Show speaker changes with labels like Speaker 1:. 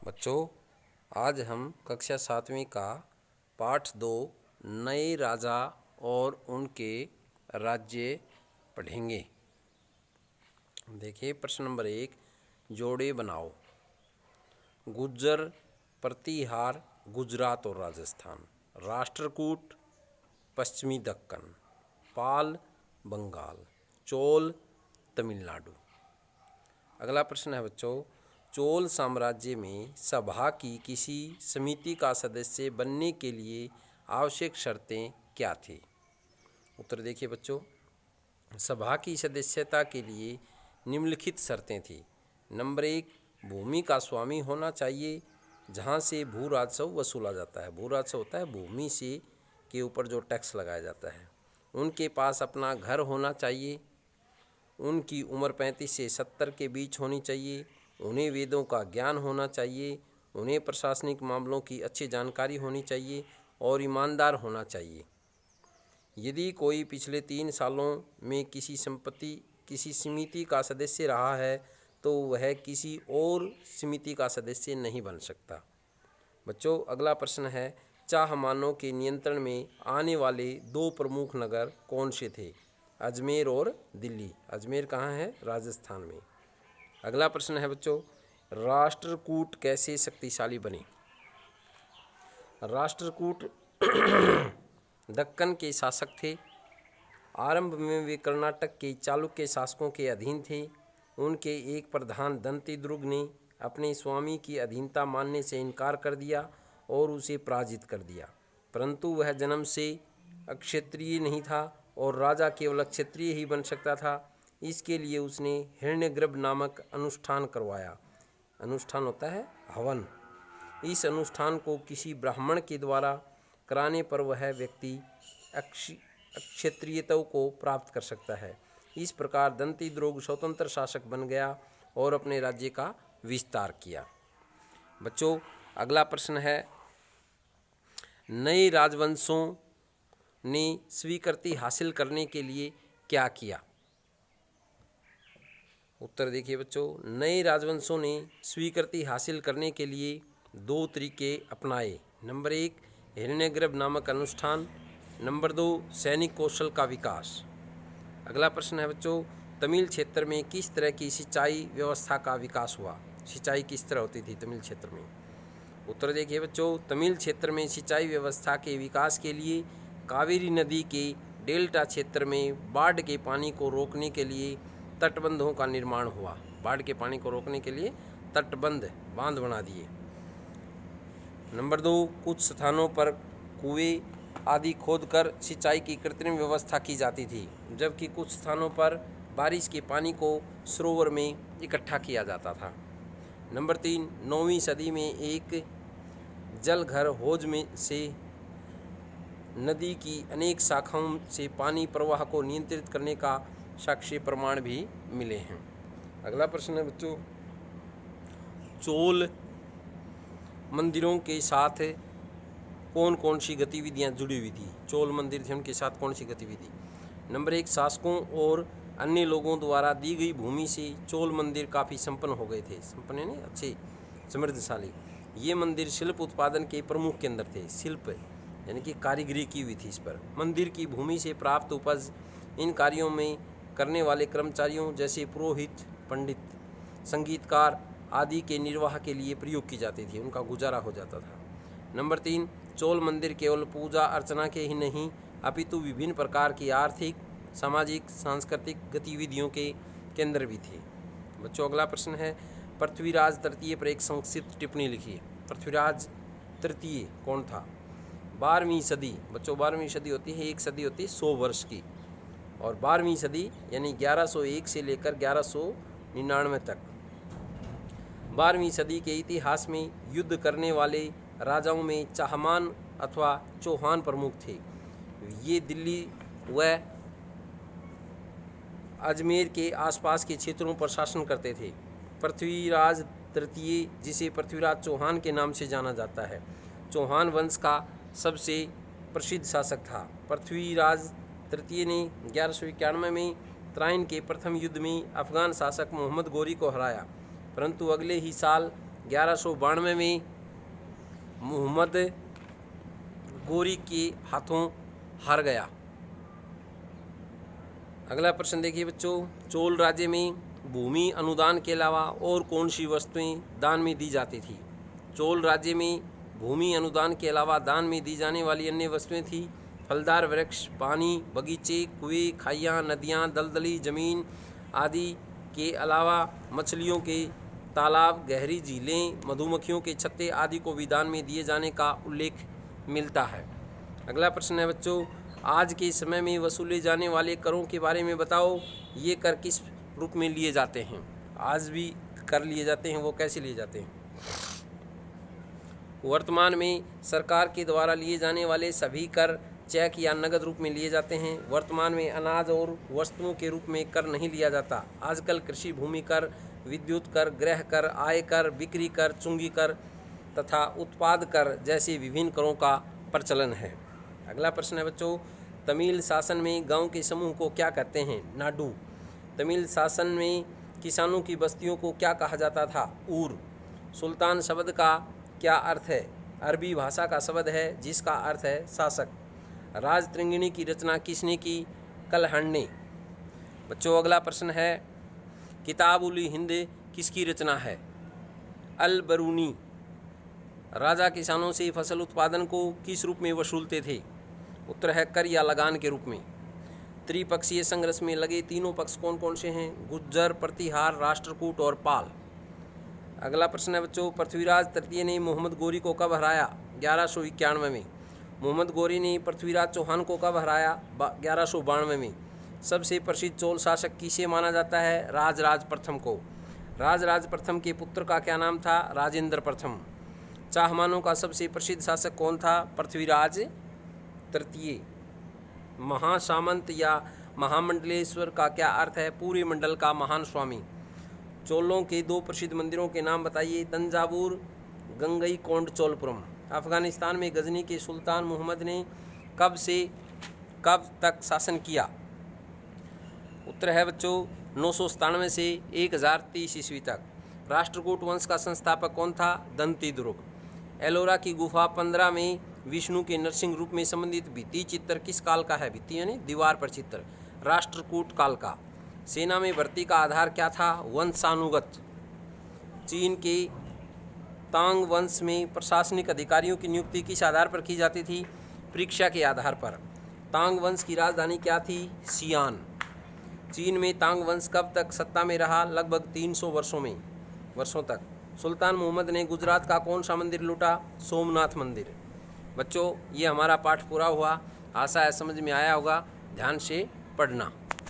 Speaker 1: बच्चों, आज हम कक्षा 7वीं का पाठ 2 नए राजा और उनके राज्य पढ़ेंगे। देखिए प्रश्न नंबर 1, जोड़े बनाओ। गुज्जर, प्रतिहार गुजरात और राजस्थान, राष्ट्रकूट पश्चिमी दक्कन, पाल बंगाल, चोल तमिलनाडु। अगला प्रश्न है बच्चों, चोल साम्राज्य में सभा की किसी समिति का सदस्य बनने के लिए आवश्यक शर्तें क्या थी? उत्तर देखिए बच्चों, सभा की सदस्यता के लिए निम्नलिखित शर्तें थी। नंबर 1, भूमि का स्वामी होना चाहिए जहाँ से भू राजस्व वसूला जाता है। भू राजस्व होता है भूमि से के ऊपर जो टैक्स लगाया जाता है। उनके पास अपना घर होना चाहिए। उनकी उम्र 35 से 70 के बीच होनी चाहिए। उन्हें वेदों का ज्ञान होना चाहिए। उन्हें प्रशासनिक मामलों की अच्छी जानकारी होनी चाहिए और ईमानदार होना चाहिए। यदि कोई पिछले 3 सालों में किसी समिति का सदस्य रहा है तो वह किसी और समिति का सदस्य नहीं बन सकता। बच्चों, अगला प्रश्न है, चाहमानों के नियंत्रण में आने वाले 2 प्रमुख नगर कौन से थे? अजमेर और दिल्ली। अजमेर कहाँ है? राजस्थान में। अगला प्रश्न है बच्चों, राष्ट्रकूट कैसे शक्तिशाली बने? राष्ट्रकूट दक्कन के शासक थे। आरंभ में वे कर्नाटक के चालुक्य शासकों के अधीन थे। उनके एक प्रधान दंतीदुर्ग ने अपने स्वामी की अधीनता मानने से इनकार कर दिया और उसे पराजित कर दिया, परंतु वह जन्म से अक्षत्रिय नहीं था और राजा केवल क्षत्रिय ही बन सकता था। इसके लिए उसने हिरण्यगर्भ नामक अनुष्ठान करवाया। अनुष्ठान होता है हवन। इस अनुष्ठान को किसी ब्राह्मण के द्वारा कराने पर वह व्यक्ति अक्षत्रियता को प्राप्त कर सकता है। इस प्रकार दंतीदुर्ग स्वतंत्र शासक बन गया और अपने राज्य का विस्तार किया। बच्चों, अगला प्रश्न है, नए राजवंशों ने स्वीकृति हासिल करने के लिए क्या किया? उत्तर देखिए बच्चों, नए राजवंशों ने स्वीकृति हासिल करने के लिए 2 तरीके अपनाए। नंबर 1, हिरण्यगर्भ नामक अनुष्ठान। नंबर 2, सैनिक कौशल का विकास। अगला प्रश्न है बच्चों, तमिल क्षेत्र में किस तरह की सिंचाई व्यवस्था का विकास हुआ? सिंचाई किस तरह होती थी तमिल क्षेत्र में? उत्तर देखिए बच्चों, तमिल क्षेत्र में सिंचाई व्यवस्था के विकास के लिए कावेरी नदी के डेल्टा क्षेत्र में बाढ़ के पानी को रोकने के लिए तटबंधों का निर्माण हुआ। बाढ़ के पानी को रोकने के लिए बांध बना दिए। नंबर 2, कुछ स्थानों पर कुएं आदि खोदकर सिंचाई की कृत्रिम व्यवस्था की जाती थी, जबकि कुछ स्थानों पर बारिश के पानी को सरोवर में इकट्ठा किया जाता था। नंबर 3, 9वीं सदी में एक जलघर हौज में से नदी की अनेक शाखाओं से पानी प्रवाह को नियंत्रित करने का साक्ष्य प्रमाण भी मिले हैं। अगला प्रश्न है बच्चों, चोल मंदिरों के साथ कौन कौन सी गतिविधियां जुड़ी हुई थी? चोल मंदिर थे, उनके साथ कौन सी गतिविधि? नंबर 1, शासकों और अन्य लोगों द्वारा दी गई भूमि से चोल मंदिर काफ़ी संपन्न हो गए थे। संपन्न नहीं, अच्छे समृद्धशाली। ये मंदिर शिल्प उत्पादन के प्रमुख केंद्र थे। शिल्प यानी कि कारीगरी की हुई थी इस पर। मंदिर की भूमि से प्राप्त उपज इन कार्यों में करने वाले कर्मचारियों जैसे पुरोहित, पंडित, संगीतकार आदि के निर्वाह के लिए प्रयोग की जाती थी। उनका गुजारा हो जाता था। नंबर 3, चोल मंदिर केवल पूजा अर्चना के ही नहीं अपितु विभिन्न प्रकार की आर्थिक, सामाजिक, सांस्कृतिक गतिविधियों के केंद्र भी थे। बच्चों, अगला प्रश्न है, पृथ्वीराज तृतीय पर एक संक्षिप्त टिप्पणी लिखिए। पृथ्वीराज तृतीय कौन था? 12वीं सदी। बच्चों, 12वीं सदी होती है, एक सदी होती है 100 वर्ष की, और 12वीं सदी यानी 1101 से लेकर 1199 तक 12वीं सदी के इतिहास में युद्ध करने वाले राजाओं में चाहमान अथवा चौहान प्रमुख थे। ये दिल्ली व अजमेर के आसपास के क्षेत्रों पर शासन करते थे। पृथ्वीराज तृतीय, जिसे पृथ्वीराज चौहान के नाम से जाना जाता है, चौहान वंश का सबसे प्रसिद्ध शासक था। पृथ्वीराज तृतीय ने 1191 में त्राइन के प्रथम युद्ध में अफगान शासक मोहम्मद गोरी को हराया, परंतु अगले ही साल 1192 में मोहम्मद गोरी के हाथों हार गया। अगला प्रश्न देखिए बच्चों, चोल राज्य में भूमि अनुदान के अलावा और कौन सी वस्तुएं दान में दी जाती थी? चोल राज्य में भूमि अनुदान के अलावा दान में दी जाने वाली अन्य वस्तुएं थी फलदार वृक्ष, पानी, बगीचे, कुएं, खाइयाँ, नदियाँ, दलदली जमीन आदि के अलावा मछलियों के तालाब, गहरी झीलें, मधुमक्खियों के छत्ते आदि को भी दान में दिए जाने का उल्लेख मिलता है। अगला प्रश्न है बच्चों, आज के समय में वसूले जाने वाले करों के बारे में बताओ। ये कर किस रूप में लिए जाते हैं? आज भी कर लिए जाते हैं, वो कैसे लिए जाते हैं? वर्तमान में सरकार के द्वारा लिए जाने वाले सभी कर चेक या नगद रूप में लिए जाते हैं। वर्तमान में अनाज और वस्तुओं के रूप में कर नहीं लिया जाता। आजकल कृषि भूमि कर, विद्युत कर, गृह कर, आय कर, बिक्री कर, चुंगी कर तथा उत्पाद कर जैसे विभिन्न करों का प्रचलन है। अगला प्रश्न है बच्चों, तमिल शासन में गांव के समूह को क्या कहते हैं? नाडु। तमिल शासन में किसानों की बस्तियों को क्या कहा जाता था? ऊर। सुल्तान शब्द का क्या अर्थ है? अरबी भाषा का शब्द है जिसका अर्थ है शासक। राजतृंगिणी की रचना किसने की? कलहण ने। बच्चों अगला प्रश्न है, किताब-उल हिंद किसकी रचना है? अल बरूनी। राजा किसानों से फसल उत्पादन को किस रूप में वसूलते थे? उत्तर है कर या लगान के रूप में। त्रिपक्षीय संघर्ष में लगे तीनों पक्ष कौन कौन से हैं? गुज्जर, प्रतिहार, राष्ट्रकूट और पाल। अगला प्रश्न है बच्चों, पृथ्वीराज तृतीय ने मोहम्मद गोरी को कब हराया? 1191 में। मोहम्मद गोरी ने पृथ्वीराज चौहान को कब हराया? 1192 में। सबसे प्रसिद्ध चोल शासक किसे माना जाता है? राजराज प्रथम को। राजराज प्रथम के पुत्र का क्या नाम था? राजेंद्र प्रथम। चाहमानों का सबसे प्रसिद्ध शासक कौन था? पृथ्वीराज तृतीय। महासामंत या महामंडलेश्वर का क्या अर्थ है? पूरे मंडल का महान स्वामी। चोलों के दो प्रसिद्ध मंदिरों के नाम बताइए। तंजावुर, गंगईकोंड चोलपुरम। अफगानिस्तान में गजनी के सुल्तान मोहम्मद ने कब से कब तक शासन किया? उत्तर है बच्चों 997 से 1030 ईस्वी तक। राष्ट्रकूट वंश का संस्थापक कौन था? दंतीदुर्ग। एलोरा की गुफा 15 में विष्णु के नरसिंह रूप में संबंधित भित्ति चित्र किस काल का है? भित्ति यानी दीवार पर चित्र, राष्ट्रकूट काल का। सेना में भर्ती का आधार क्या था? वंशानुगत। चीन के तांग वंश में प्रशासनिक अधिकारियों की नियुक्ति किस आधार पर की जाती थी? परीक्षा के आधार पर। तांग वंश की राजधानी क्या थी? सियान। चीन में तांग वंश कब तक सत्ता में रहा? लगभग 300 वर्षों तक। सुल्तान मोहम्मद ने गुजरात का कौन सा मंदिर लूटा? सोमनाथ मंदिर। बच्चों ये हमारा पाठ पूरा हुआ। आशा है समझ में आया होगा। ध्यान से पढ़ना।